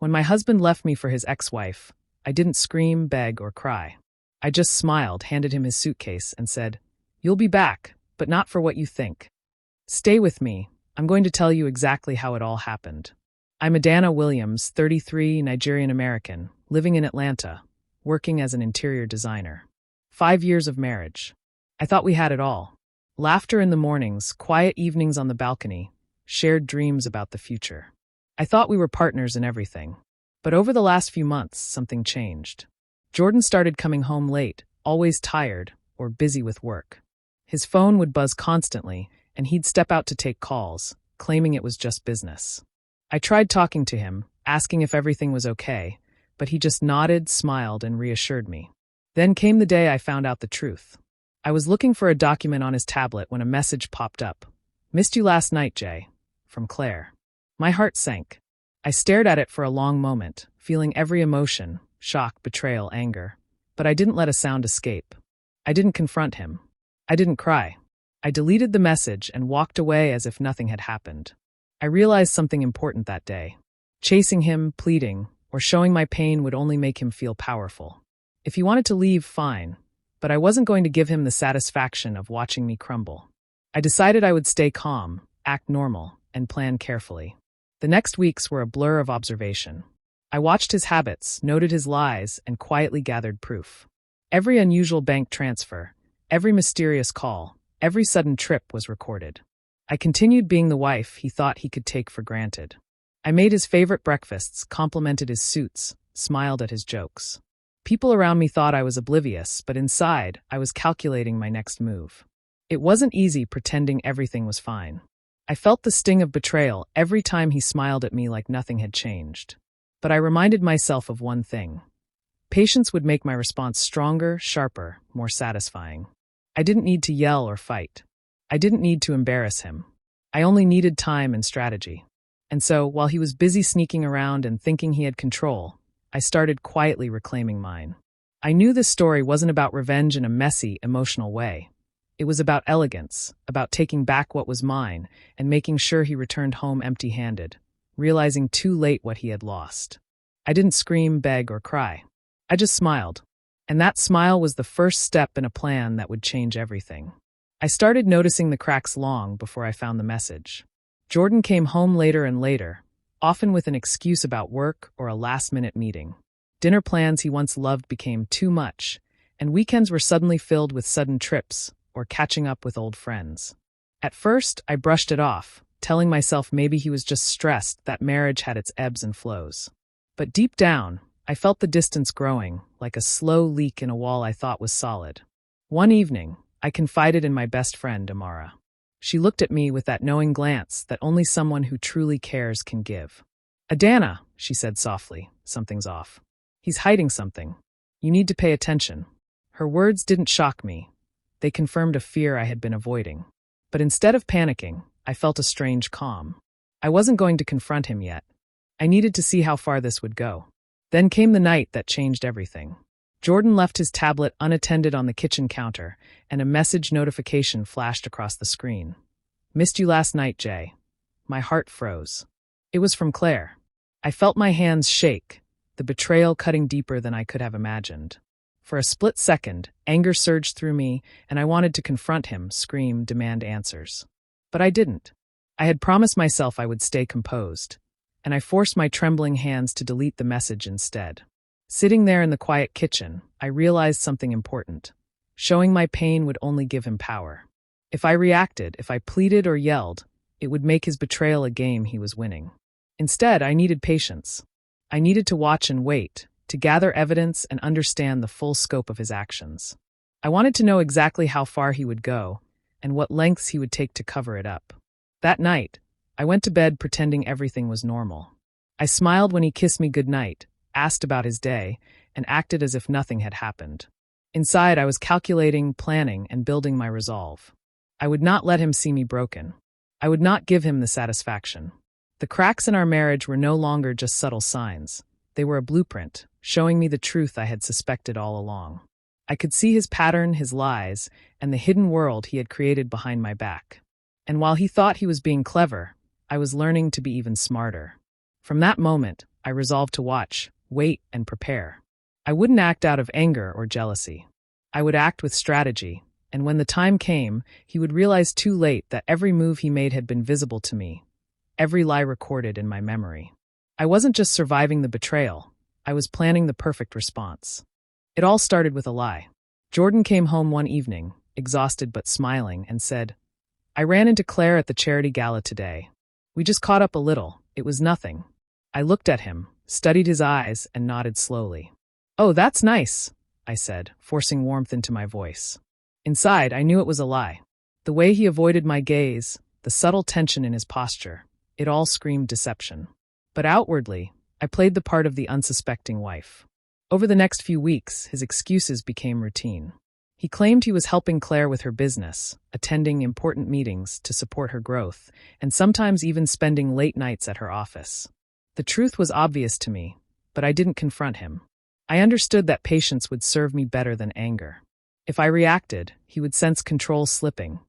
When my husband left me for his ex-wife, I didn't scream, beg, or cry. I just smiled, handed him his suitcase, and said, "You'll be back, but not for what you think. Stay with me. I'm going to tell you exactly how it all happened." I'm Adana Williams, 33, Nigerian American, living in Atlanta, working as an interior designer. 5 years of marriage. I thought we had it all. Laughter in the mornings, quiet evenings on the balcony, shared dreams about the future. I thought we were partners in everything. But over the last few months, something changed. Jordan started coming home late, always tired or busy with work. His phone would buzz constantly, and he'd step out to take calls, claiming it was just business. I tried talking to him, asking if everything was okay, but he just nodded, smiled, and reassured me. Then came the day I found out the truth. I was looking for a document on his tablet when a message popped up. "Missed you last night, Jay," from Claire. My heart sank. I stared at it for a long moment, feeling every emotion, shock, betrayal, anger. But I didn't let a sound escape. I didn't confront him. I didn't cry. I deleted the message and walked away as if nothing had happened. I realized something important that day. Chasing him, pleading, or showing my pain would only make him feel powerful. If he wanted to leave, fine, but I wasn't going to give him the satisfaction of watching me crumble. I decided I would stay calm, act normal, and plan carefully. The next weeks were a blur of observation. I watched his habits, noted his lies, and quietly gathered proof. Every unusual bank transfer, every mysterious call, every sudden trip was recorded. I continued being the wife he thought he could take for granted. I made his favorite breakfasts, complimented his suits, smiled at his jokes. People around me thought I was oblivious, but inside, I was calculating my next move. It wasn't easy pretending everything was fine. I felt the sting of betrayal every time he smiled at me like nothing had changed. But I reminded myself of one thing. Patience would make my response stronger, sharper, more satisfying. I didn't need to yell or fight. I didn't need to embarrass him. I only needed time and strategy. And so, while he was busy sneaking around and thinking he had control, I started quietly reclaiming mine. I knew this story wasn't about revenge in a messy, emotional way. It was about elegance, about taking back what was mine and making sure he returned home empty-handed, realizing too late what he had lost. I didn't scream, beg, or cry. I just smiled. And that smile was the first step in a plan that would change everything. I started noticing the cracks long before I found the message. Jordan came home later and later, often with an excuse about work or a last-minute meeting. Dinner plans he once loved became too much, and weekends were suddenly filled with sudden trips or catching up with old friends. At first, I brushed it off, telling myself maybe he was just stressed that marriage had its ebbs and flows. But deep down, I felt the distance growing, like a slow leak in a wall I thought was solid. One evening, I confided in my best friend, Amara. She looked at me with that knowing glance that only someone who truly cares can give. "Adana," she said softly, "something's off. He's hiding something. You need to pay attention." Her words didn't shock me. They confirmed a fear I had been avoiding. But instead of panicking, I felt a strange calm. I wasn't going to confront him yet. I needed to see how far this would go. Then came the night that changed everything. Jordan left his tablet unattended on the kitchen counter, and a message notification flashed across the screen. "Missed you last night, Jay." My heart froze. It was from Claire. I felt my hands shake, the betrayal cutting deeper than I could have imagined. For a split second, anger surged through me, and I wanted to confront him, scream, demand answers. But I didn't. I had promised myself I would stay composed, and I forced my trembling hands to delete the message instead. Sitting there in the quiet kitchen, I realized something important. Showing my pain would only give him power. If I reacted, if I pleaded or yelled, it would make his betrayal a game he was winning. Instead, I needed patience. I needed to watch and wait, to gather evidence and understand the full scope of his actions. I wanted to know exactly how far he would go and what lengths he would take to cover it up. That night, I went to bed pretending everything was normal. I smiled when he kissed me goodnight, asked about his day, and acted as if nothing had happened. Inside, I was calculating, planning, and building my resolve. I would not let him see me broken. I would not give him the satisfaction. The cracks in our marriage were no longer just subtle signs. They were a blueprint, showing me the truth I had suspected all along. I could see his pattern, his lies, and the hidden world he had created behind my back. And while he thought he was being clever, I was learning to be even smarter. From that moment, I resolved to watch, wait, and prepare. I wouldn't act out of anger or jealousy. I would act with strategy, and when the time came, he would realize too late that every move he made had been visible to me, every lie recorded in my memory. I wasn't just surviving the betrayal, I was planning the perfect response. It all started with a lie. Jordan came home one evening, exhausted but smiling, and said, "I ran into Claire at the charity gala today. We just caught up a little. It was nothing." I looked at him, studied his eyes, and nodded slowly. "Oh, that's nice," I said, forcing warmth into my voice. Inside, I knew it was a lie. The way he avoided my gaze, the subtle tension in his posture, it all screamed deception. But outwardly, I played the part of the unsuspecting wife. Over the next few weeks, his excuses became routine. He claimed he was helping Claire with her business, attending important meetings to support her growth, and sometimes even spending late nights at her office. The truth was obvious to me, but I didn't confront him. I understood that patience would serve me better than anger. If I reacted, he would sense control slipping,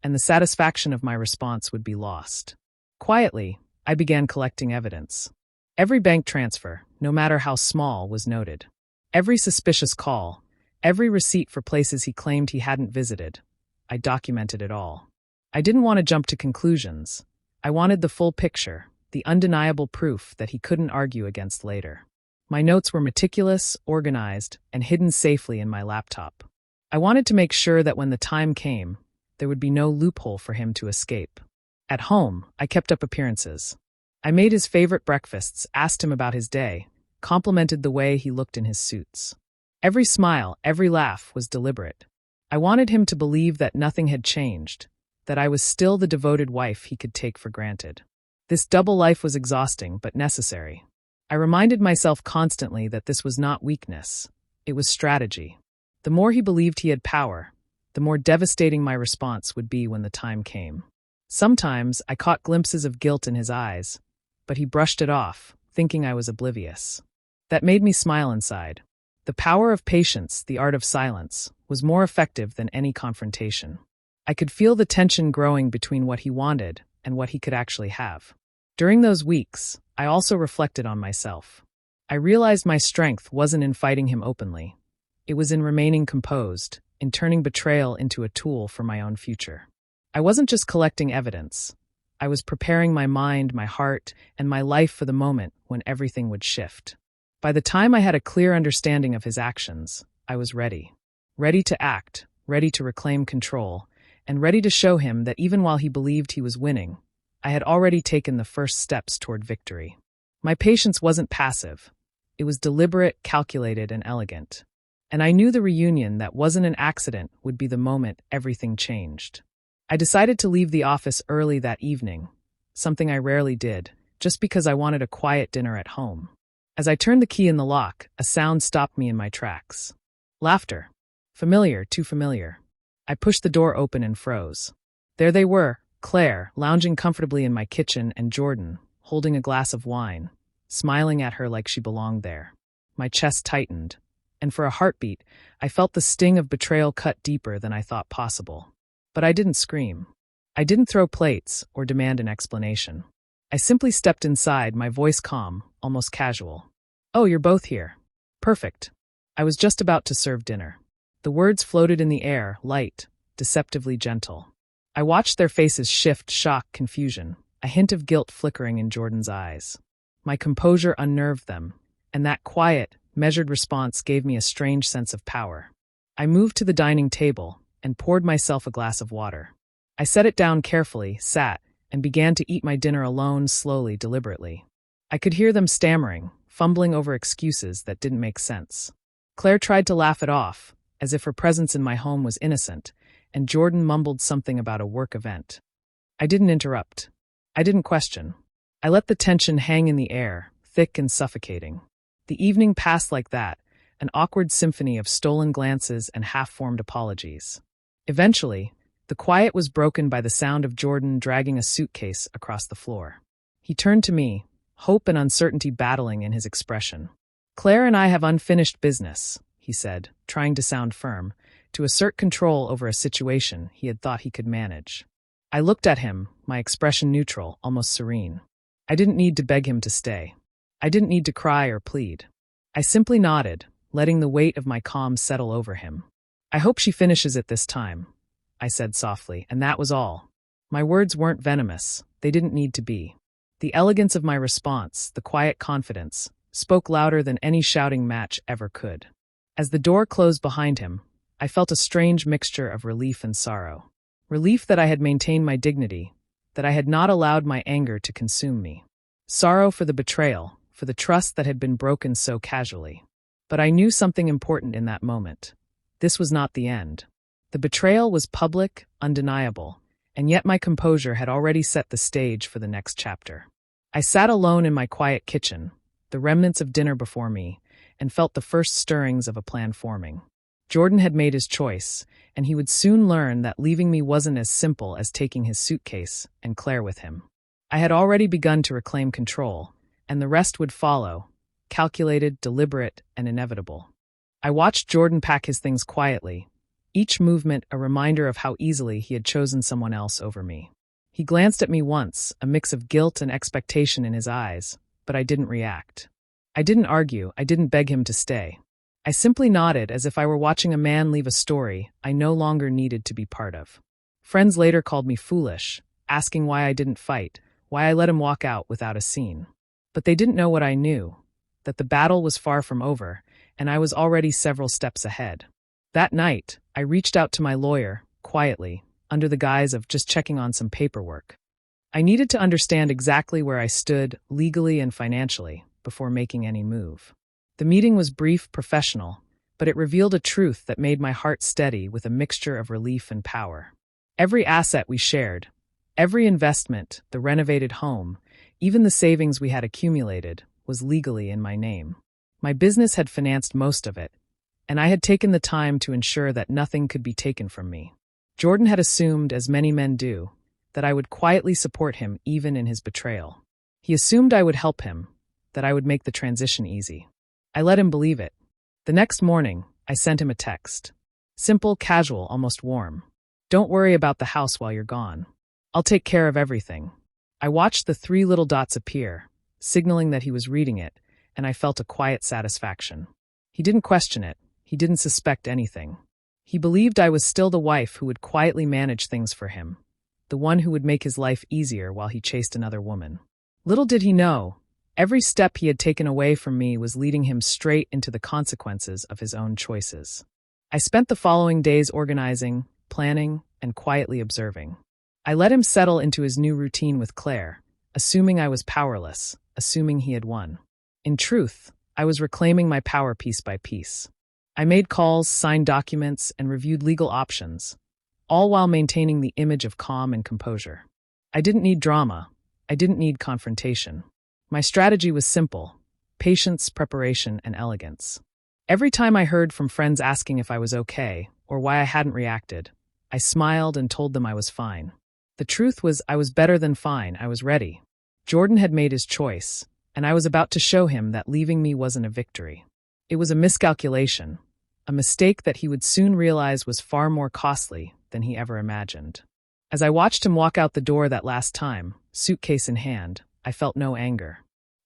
and the satisfaction of my response would be lost. Quietly, I began collecting evidence. Every bank transfer, no matter how small, was noted. Every suspicious call, every receipt for places he claimed he hadn't visited, I documented it all. I didn't want to jump to conclusions. I wanted the full picture, the undeniable proof that he couldn't argue against later. My notes were meticulous, organized, and hidden safely in my laptop. I wanted to make sure that when the time came, there would be no loophole for him to escape. At home, I kept up appearances. I made his favorite breakfasts, asked him about his day, complimented the way he looked in his suits. Every smile, every laugh was deliberate. I wanted him to believe that nothing had changed, that I was still the devoted wife he could take for granted. This double life was exhausting but necessary. I reminded myself constantly that this was not weakness, it was strategy. The more he believed he had power, the more devastating my response would be when the time came. Sometimes I caught glimpses of guilt in his eyes, but he brushed it off, thinking I was oblivious. That made me smile inside. The power of patience, the art of silence, was more effective than any confrontation. I could feel the tension growing between what he wanted and what he could actually have. During those weeks, I also reflected on myself. I realized my strength wasn't in fighting him openly. It was in remaining composed, in turning betrayal into a tool for my own future. I wasn't just collecting evidence. I was preparing my mind, my heart, and my life for the moment when everything would shift. By the time I had a clear understanding of his actions, I was ready. Ready to act, ready to reclaim control, and ready to show him that even while he believed he was winning, I had already taken the first steps toward victory. My patience wasn't passive. It was deliberate, calculated, and elegant. And I knew the reunion that wasn't an accident would be the moment everything changed. I decided to leave the office early that evening, something I rarely did, just because I wanted a quiet dinner at home. As I turned the key in the lock, a sound stopped me in my tracks. Laughter. Familiar, too familiar. I pushed the door open and froze. There they were, Claire, lounging comfortably in my kitchen, and Jordan, holding a glass of wine, smiling at her like she belonged there. My chest tightened, and for a heartbeat, I felt the sting of betrayal cut deeper than I thought possible. But I didn't scream. I didn't throw plates or demand an explanation. I simply stepped inside, my voice calm, almost casual. "Oh, you're both here. Perfect." I was just about to serve dinner. The words floated in the air, light, deceptively gentle. I watched their faces shift, shock, confusion, a hint of guilt flickering in Jordan's eyes. My composure unnerved them, and that quiet, measured response gave me a strange sense of power. I moved to the dining table and poured myself a glass of water. I set it down carefully, sat, and began to eat my dinner alone, slowly, deliberately. I could hear them stammering, fumbling over excuses that didn't make sense. Claire tried to laugh it off, as if her presence in my home was innocent, and Jordan mumbled something about a work event. I didn't interrupt. I didn't question. I let the tension hang in the air, thick and suffocating. The evening passed like that, an awkward symphony of stolen glances and half-formed apologies. Eventually, the quiet was broken by the sound of Jordan dragging a suitcase across the floor. He turned to me, hope and uncertainty battling in his expression. "Claire and I have unfinished business," he said, trying to sound firm, to assert control over a situation he had thought he could manage. I looked at him, my expression neutral, almost serene. I didn't need to beg him to stay. I didn't need to cry or plead. I simply nodded, letting the weight of my calm settle over him. "I hope she finishes it this time," I said softly, and that was all. My words weren't venomous. They didn't need to be. The elegance of my response, the quiet confidence, spoke louder than any shouting match ever could. As the door closed behind him, I felt a strange mixture of relief and sorrow. Relief that I had maintained my dignity, that I had not allowed my anger to consume me. Sorrow for the betrayal, for the trust that had been broken so casually. But I knew something important in that moment. This was not the end. The betrayal was public, undeniable, and yet my composure had already set the stage for the next chapter. I sat alone in my quiet kitchen, the remnants of dinner before me, and felt the first stirrings of a plan forming. Jordan had made his choice, and he would soon learn that leaving me wasn't as simple as taking his suitcase and Claire with him. I had already begun to reclaim control, and the rest would follow, calculated, deliberate, and inevitable. I watched Jordan pack his things quietly, each movement a reminder of how easily he had chosen someone else over me. He glanced at me once, a mix of guilt and expectation in his eyes, but I didn't react. I didn't argue, I didn't beg him to stay. I simply nodded as if I were watching a man leave a story I no longer needed to be part of. Friends later called me foolish, asking why I didn't fight, why I let him walk out without a scene. But they didn't know what I knew, that the battle was far from over, and I was already several steps ahead. That night, I reached out to my lawyer, quietly, under the guise of just checking on some paperwork. I needed to understand exactly where I stood, legally and financially, before making any move. The meeting was brief, professional, but it revealed a truth that made my heart steady with a mixture of relief and power. Every asset we shared, every investment, the renovated home, even the savings we had accumulated, was legally in my name. My business had financed most of it, and I had taken the time to ensure that nothing could be taken from me. Jordan had assumed, as many men do, that I would quietly support him even in his betrayal. He assumed I would help him, that I would make the transition easy. I let him believe it. The next morning, I sent him a text. Simple, casual, almost warm. "Don't worry about the house while you're gone. I'll take care of everything." I watched the 3 little dots appear, signaling that he was reading it, and I felt a quiet satisfaction. He didn't question it. He didn't suspect anything. He believed I was still the wife who would quietly manage things for him, the one who would make his life easier while he chased another woman. Little did he know, every step he had taken away from me was leading him straight into the consequences of his own choices. I spent the following days organizing, planning, and quietly observing. I let him settle into his new routine with Claire, assuming I was powerless, assuming he had won. In truth, I was reclaiming my power piece by piece. I made calls, signed documents, and reviewed legal options, all while maintaining the image of calm and composure. I didn't need drama. I didn't need confrontation. My strategy was simple: patience, preparation, and elegance. Every time I heard from friends asking if I was okay, or why I hadn't reacted, I smiled and told them I was fine. The truth was, I was better than fine. I was ready. Jordan had made his choice, and I was about to show him that leaving me wasn't a victory. It was a miscalculation, a mistake that he would soon realize was far more costly than he ever imagined. As I watched him walk out the door that last time, suitcase in hand, I felt no anger.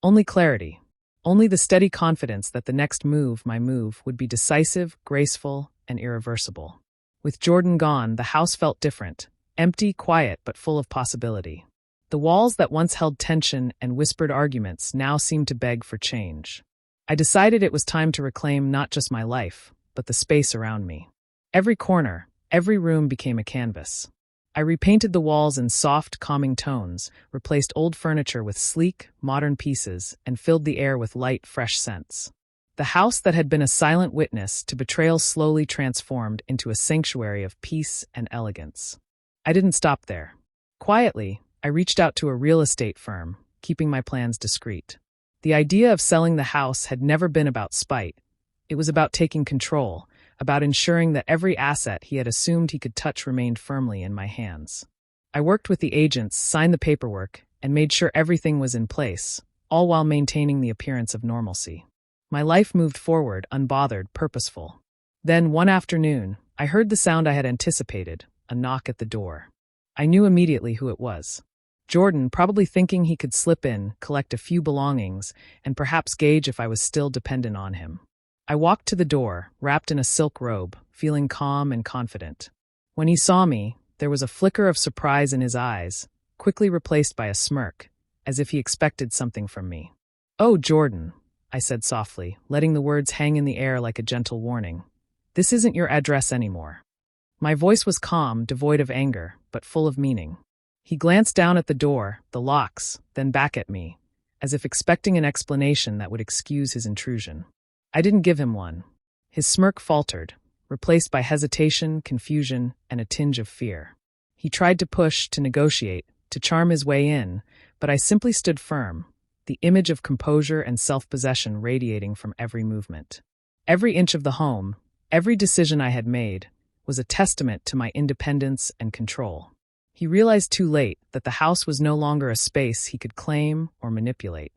Only clarity. Only the steady confidence that the next move, my move, would be decisive, graceful, and irreversible. With Jordan gone, the house felt different, empty, quiet, but full of possibility. The walls that once held tension and whispered arguments now seemed to beg for change. I decided it was time to reclaim not just my life, but the space around me. Every corner, every room became a canvas. I repainted the walls in soft, calming tones, replaced old furniture with sleek, modern pieces, and filled the air with light, fresh scents. The house that had been a silent witness to betrayal slowly transformed into a sanctuary of peace and elegance. I didn't stop there. Quietly, I reached out to a real estate firm, keeping my plans discreet. The idea of selling the house had never been about spite. It was about taking control, about ensuring that every asset he had assumed he could touch remained firmly in my hands. I worked with the agents, signed the paperwork, and made sure everything was in place, all while maintaining the appearance of normalcy. My life moved forward, unbothered, purposeful. Then, one afternoon, I heard the sound I had anticipated, a knock at the door. I knew immediately who it was. Jordan, probably thinking he could slip in, collect a few belongings, and perhaps gauge if I was still dependent on him. I walked to the door, wrapped in a silk robe, feeling calm and confident. When he saw me, there was a flicker of surprise in his eyes, quickly replaced by a smirk, as if he expected something from me. "Oh, Jordan," I said softly, letting the words hang in the air like a gentle warning. "This isn't your address anymore." My voice was calm, devoid of anger, but full of meaning. He glanced down at the door, the locks, then back at me, as if expecting an explanation that would excuse his intrusion. I didn't give him one. His smirk faltered, replaced by hesitation, confusion, and a tinge of fear. He tried to push, to negotiate, to charm his way in, but I simply stood firm, the image of composure and self-possession radiating from every movement. Every inch of the home, every decision I had made, was a testament to my independence and control. He realized too late that the house was no longer a space he could claim or manipulate.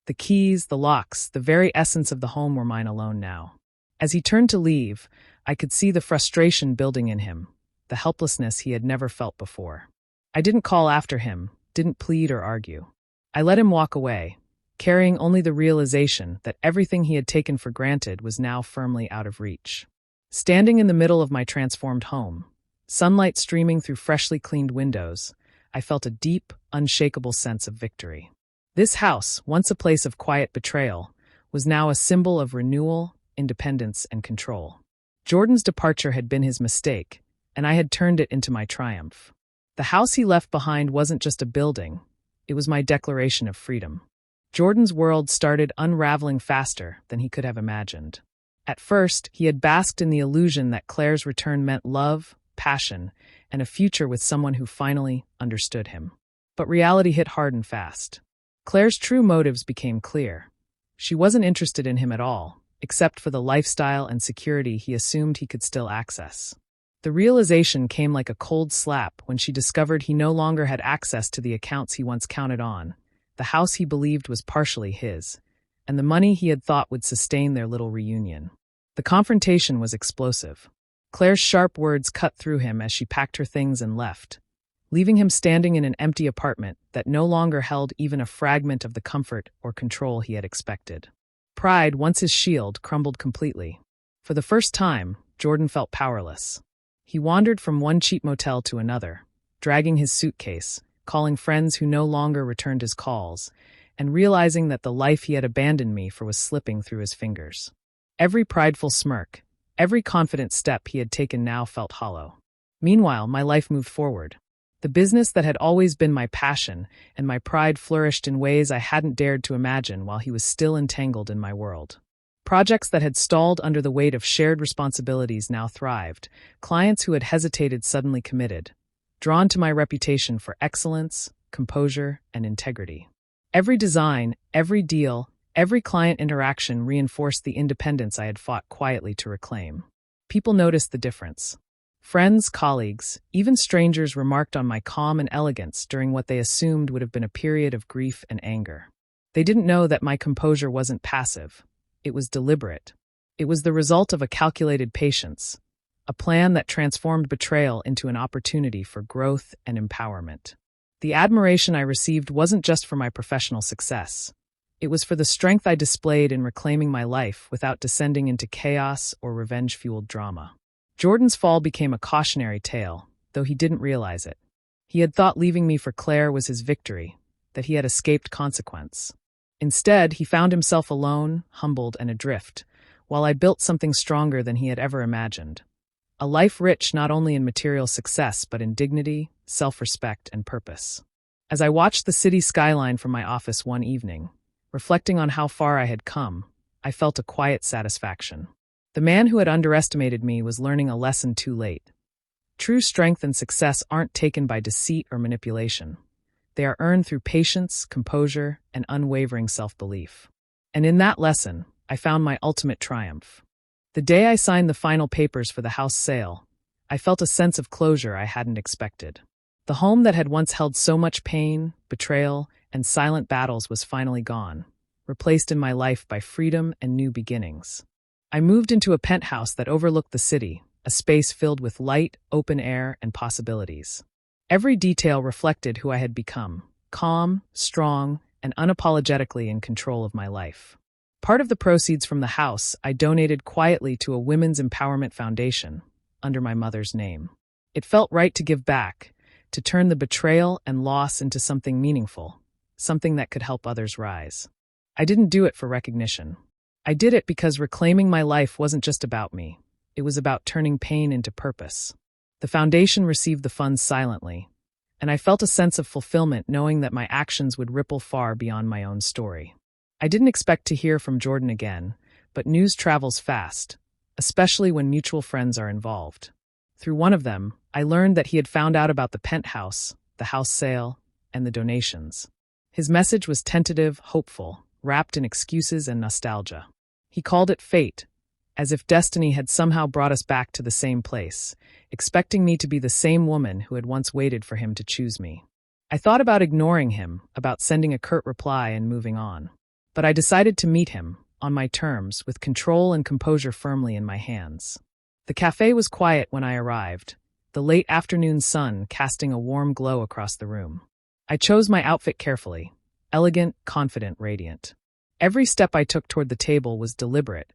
The keys, the locks, the very essence of the home were mine alone now. As he turned to leave, I could see the frustration building in him, the helplessness he had never felt before. I didn't call after him, didn't plead or argue. I let him walk away, carrying only the realization that everything he had taken for granted was now firmly out of reach. Standing in the middle of my transformed home, sunlight streaming through freshly cleaned windows, I felt a deep, unshakable sense of victory. This house, once a place of quiet betrayal, was now a symbol of renewal, independence, and control. Jordan's departure had been his mistake, and I had turned it into my triumph. The house he left behind wasn't just a building, it was my declaration of freedom. Jordan's world started unraveling faster than he could have imagined. At first, he had basked in the illusion that Claire's return meant love, passion, and a future with someone who finally understood him. But reality hit hard and fast. Claire's true motives became clear. She wasn't interested in him at all, except for the lifestyle and security he assumed he could still access. The realization came like a cold slap when she discovered he no longer had access to the accounts he once counted on, the house he believed was partially his, and the money he had thought would sustain their little reunion. The confrontation was explosive. Claire's sharp words cut through him as she packed her things and left, leaving him standing in an empty apartment that no longer held even a fragment of the comfort or control he had expected. Pride, once his shield, crumbled completely. For the first time, Jordan felt powerless. He wandered from one cheap motel to another, dragging his suitcase, calling friends who no longer returned his calls, and realizing that the life he had abandoned me for was slipping through his fingers. Every prideful smirk, every confident step he had taken now felt hollow. Meanwhile, my life moved forward. The business that had always been my passion and my pride flourished in ways I hadn't dared to imagine while he was still entangled in my world. Projects that had stalled under the weight of shared responsibilities now thrived. Clients who had hesitated suddenly committed, drawn to my reputation for excellence, composure, and integrity. Every design, every deal, every client interaction reinforced the independence I had fought quietly to reclaim. People noticed the difference. Friends, colleagues, even strangers remarked on my calm and elegance during what they assumed would have been a period of grief and anger. They didn't know that my composure wasn't passive. It was deliberate. It was the result of a calculated patience, a plan that transformed betrayal into an opportunity for growth and empowerment. The admiration I received wasn't just for my professional success. It was for the strength I displayed in reclaiming my life without descending into chaos or revenge-fueled drama. Jordan's fall became a cautionary tale, though he didn't realize it. He had thought leaving me for Claire was his victory, that he had escaped consequence. Instead, he found himself alone, humbled, and adrift, while I built something stronger than he had ever imagined. A life rich not only in material success but in dignity, self-respect, and purpose. As I watched the city skyline from my office one evening, reflecting on how far I had come, I felt a quiet satisfaction. The man who had underestimated me was learning a lesson too late. True strength and success aren't taken by deceit or manipulation. They are earned through patience, composure, and unwavering self-belief. And in that lesson, I found my ultimate triumph. The day I signed the final papers for the house sale, I felt a sense of closure I hadn't expected. The home that had once held so much pain, betrayal, and silent battles was finally gone, replaced in my life by freedom and new beginnings. I moved into a penthouse that overlooked the city, a space filled with light, open air, and possibilities. Every detail reflected who I had become, calm, strong, and unapologetically in control of my life. Part of the proceeds from the house I donated quietly to a women's empowerment foundation under my mother's name. It felt right to give back, to turn the betrayal and loss into something meaningful, something that could help others rise. I didn't do it for recognition. I did it because reclaiming my life wasn't just about me. It was about turning pain into purpose. The foundation received the funds silently, and I felt a sense of fulfillment knowing that my actions would ripple far beyond my own story. I didn't expect to hear from Jordan again, but news travels fast, especially when mutual friends are involved. Through one of them, I learned that he had found out about the penthouse, the house sale, and the donations. His message was tentative, hopeful, wrapped in excuses and nostalgia. He called it fate, as if destiny had somehow brought us back to the same place, expecting me to be the same woman who had once waited for him to choose me. I thought about ignoring him, about sending a curt reply and moving on. But I decided to meet him, on my terms, with control and composure firmly in my hands. The cafe was quiet when I arrived, the late afternoon sun casting a warm glow across the room. I chose my outfit carefully, elegant, confident, radiant. Every step I took toward the table was deliberate,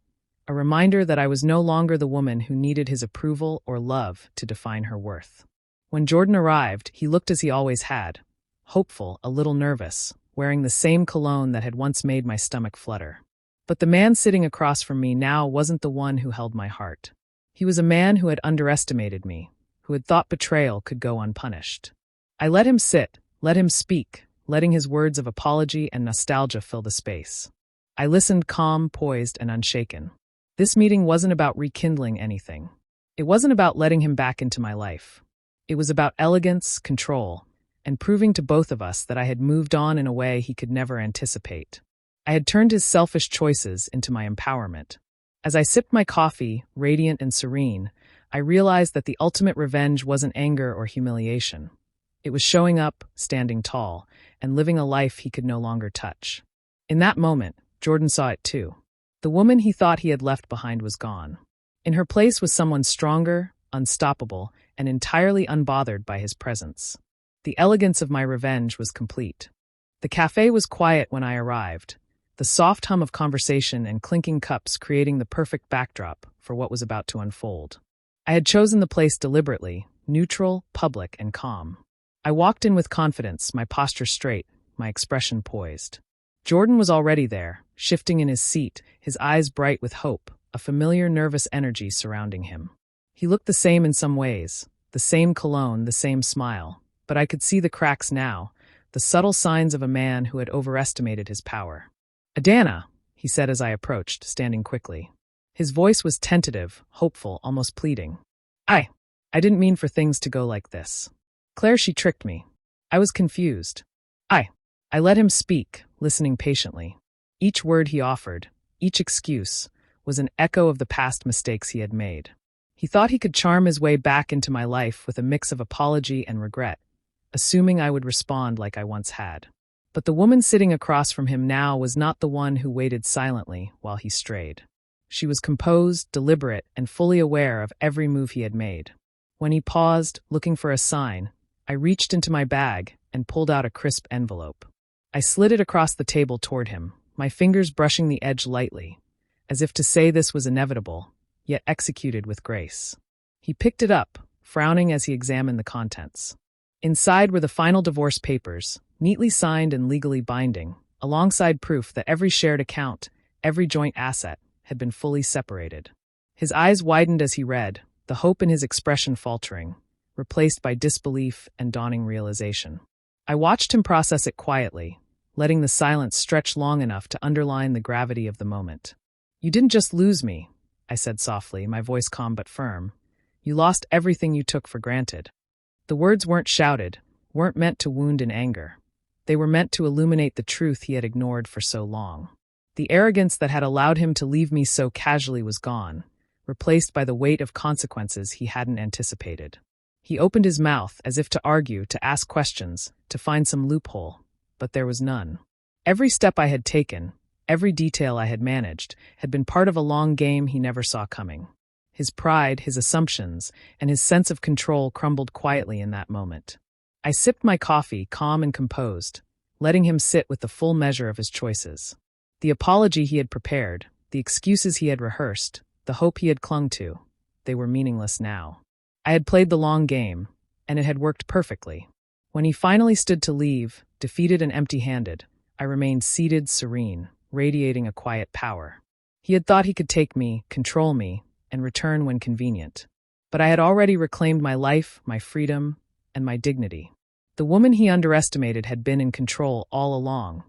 a reminder that I was no longer the woman who needed his approval or love to define her worth. When Jordan arrived, he looked as he always had, hopeful, a little nervous, wearing the same cologne that had once made my stomach flutter. But the man sitting across from me now wasn't the one who held my heart. He was a man who had underestimated me, who had thought betrayal could go unpunished. I let him sit, let him speak, letting his words of apology and nostalgia fill the space. I listened calm, poised, and unshaken. This meeting wasn't about rekindling anything. It wasn't about letting him back into my life. It was about elegance, control, and proving to both of us that I had moved on in a way he could never anticipate. I had turned his selfish choices into my empowerment. As I sipped my coffee, radiant and serene, I realized that the ultimate revenge wasn't anger or humiliation. It was showing up, standing tall, and living a life he could no longer touch. In that moment, Jordan saw it too. The woman he thought he had left behind was gone. In her place was someone stronger, unstoppable, and entirely unbothered by his presence. The elegance of my revenge was complete. The cafe was quiet when I arrived, the soft hum of conversation and clinking cups creating the perfect backdrop for what was about to unfold. I had chosen the place deliberately, neutral, public, and calm. I walked in with confidence, my posture straight, my expression poised. Jordan was already there, shifting in his seat, his eyes bright with hope, a familiar nervous energy surrounding him. He looked the same in some ways, the same cologne, the same smile, but I could see the cracks now, the subtle signs of a man who had overestimated his power. "Adana," he said as I approached, standing quickly. His voice was tentative, hopeful, almost pleading. I didn't mean for things to go like this. Claire, she tricked me. I was confused. I let him speak, listening patiently. Each word he offered, each excuse, was an echo of the past mistakes he had made. He thought he could charm his way back into my life with a mix of apology and regret, assuming I would respond like I once had. But the woman sitting across from him now was not the one who waited silently while he strayed. She was composed, deliberate, and fully aware of every move he had made. When he paused, looking for a sign, I reached into my bag and pulled out a crisp envelope. I slid it across the table toward him, my fingers brushing the edge lightly, as if to say this was inevitable, yet executed with grace. He picked it up, frowning as he examined the contents. Inside were the final divorce papers, neatly signed and legally binding, alongside proof that every shared account, every joint asset, had been fully separated. His eyes widened as he read, the hope in his expression faltering, replaced by disbelief and dawning realization. I watched him process it quietly, letting the silence stretch long enough to underline the gravity of the moment. "You didn't just lose me," I said softly, my voice calm but firm. "You lost everything you took for granted." The words weren't shouted, weren't meant to wound in anger. They were meant to illuminate the truth he had ignored for so long. The arrogance that had allowed him to leave me so casually was gone, replaced by the weight of consequences he hadn't anticipated. He opened his mouth as if to argue, to ask questions, to find some loophole, but there was none. Every step I had taken, every detail I had managed, had been part of a long game he never saw coming. His pride, his assumptions, and his sense of control crumbled quietly in that moment. I sipped my coffee, calm and composed, letting him sit with the full measure of his choices. The apology he had prepared, the excuses he had rehearsed, the hope he had clung to, they were meaningless now. I had played the long game, and it had worked perfectly. When he finally stood to leave, defeated and empty-handed, I remained seated, serene, radiating a quiet power. He had thought he could take me, control me, and return when convenient. But I had already reclaimed my life, my freedom, and my dignity. The woman he underestimated had been in control all along,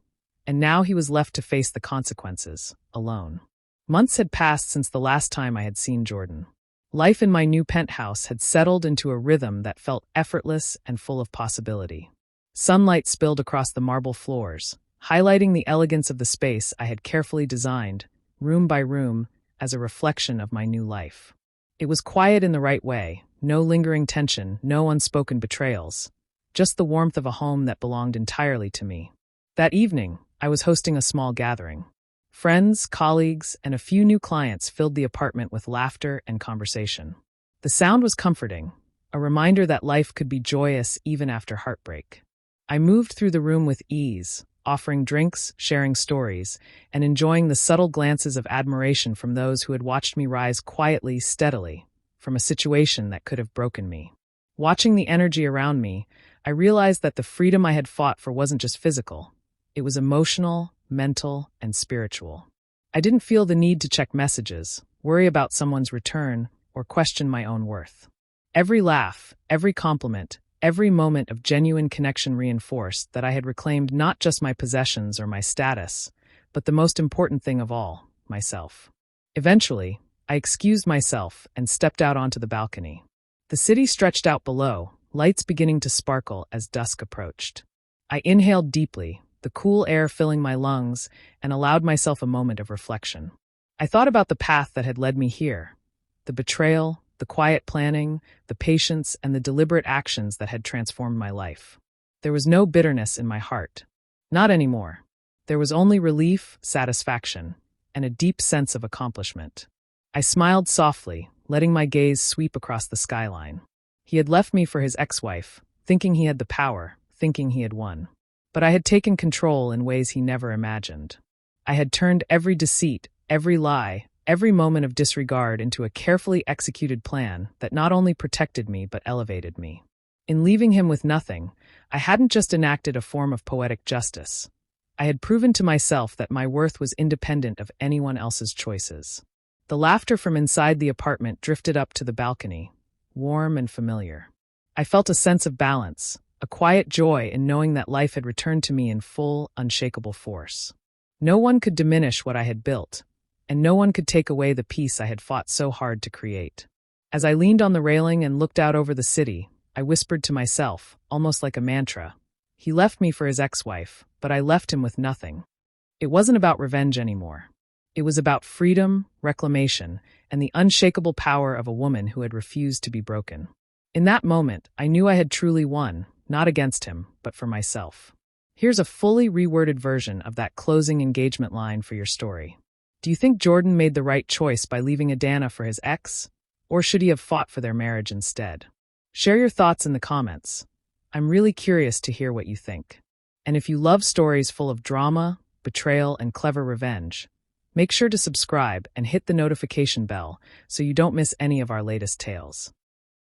and now he was left to face the consequences, alone. Months had passed since the last time I had seen Jordan. Life in my new penthouse had settled into a rhythm that felt effortless and full of possibility. Sunlight spilled across the marble floors, highlighting the elegance of the space I had carefully designed, room by room, as a reflection of my new life. It was quiet in the right way, no lingering tension, no unspoken betrayals, just the warmth of a home that belonged entirely to me. That evening, I was hosting a small gathering. Friends, colleagues, and a few new clients filled the apartment with laughter and conversation. The sound was comforting, a reminder that life could be joyous even after heartbreak. I moved through the room with ease, offering drinks, sharing stories, and enjoying the subtle glances of admiration from those who had watched me rise quietly, steadily, from a situation that could have broken me. Watching the energy around me, I realized that the freedom I had fought for wasn't just physical. It was emotional, mental, and spiritual. I didn't feel the need to check messages, worry about someone's return, or question my own worth. Every laugh, every compliment, every moment of genuine connection reinforced that I had reclaimed not just my possessions or my status, but the most important thing of all, myself. Eventually, I excused myself and stepped out onto the balcony. The city stretched out below, lights beginning to sparkle as dusk approached. I inhaled deeply, the cool air filling my lungs, and allowed myself a moment of reflection. I thought about the path that had led me here, the betrayal, the quiet planning, the patience, and the deliberate actions that had transformed my life. There was no bitterness in my heart. Not anymore. There was only relief, satisfaction, and a deep sense of accomplishment. I smiled softly, letting my gaze sweep across the skyline. He had left me for his ex-wife, thinking he had the power, thinking he had won. But I had taken control in ways he never imagined. I had turned every deceit, every lie, every moment of disregard into a carefully executed plan that not only protected me but elevated me. In leaving him with nothing, I hadn't just enacted a form of poetic justice. I had proven to myself that my worth was independent of anyone else's choices. The laughter from inside the apartment drifted up to the balcony, warm and familiar. I felt a sense of balance, a quiet joy in knowing that life had returned to me in full, unshakable force. No one could diminish what I had built, and no one could take away the peace I had fought so hard to create. As I leaned on the railing and looked out over the city, I whispered to myself, almost like a mantra, "He left me for his ex-wife, but I left him with nothing." It wasn't about revenge anymore. It was about freedom, reclamation, and the unshakable power of a woman who had refused to be broken. In that moment, I knew I had truly won, not against him, but for myself. Here's a fully reworded version of that closing engagement line for your story. Do you think Jordan made the right choice by leaving Adana for his ex? Or should he have fought for their marriage instead? Share your thoughts in the comments. I'm really curious to hear what you think. And if you love stories full of drama, betrayal, and clever revenge, make sure to subscribe and hit the notification bell so you don't miss any of our latest tales.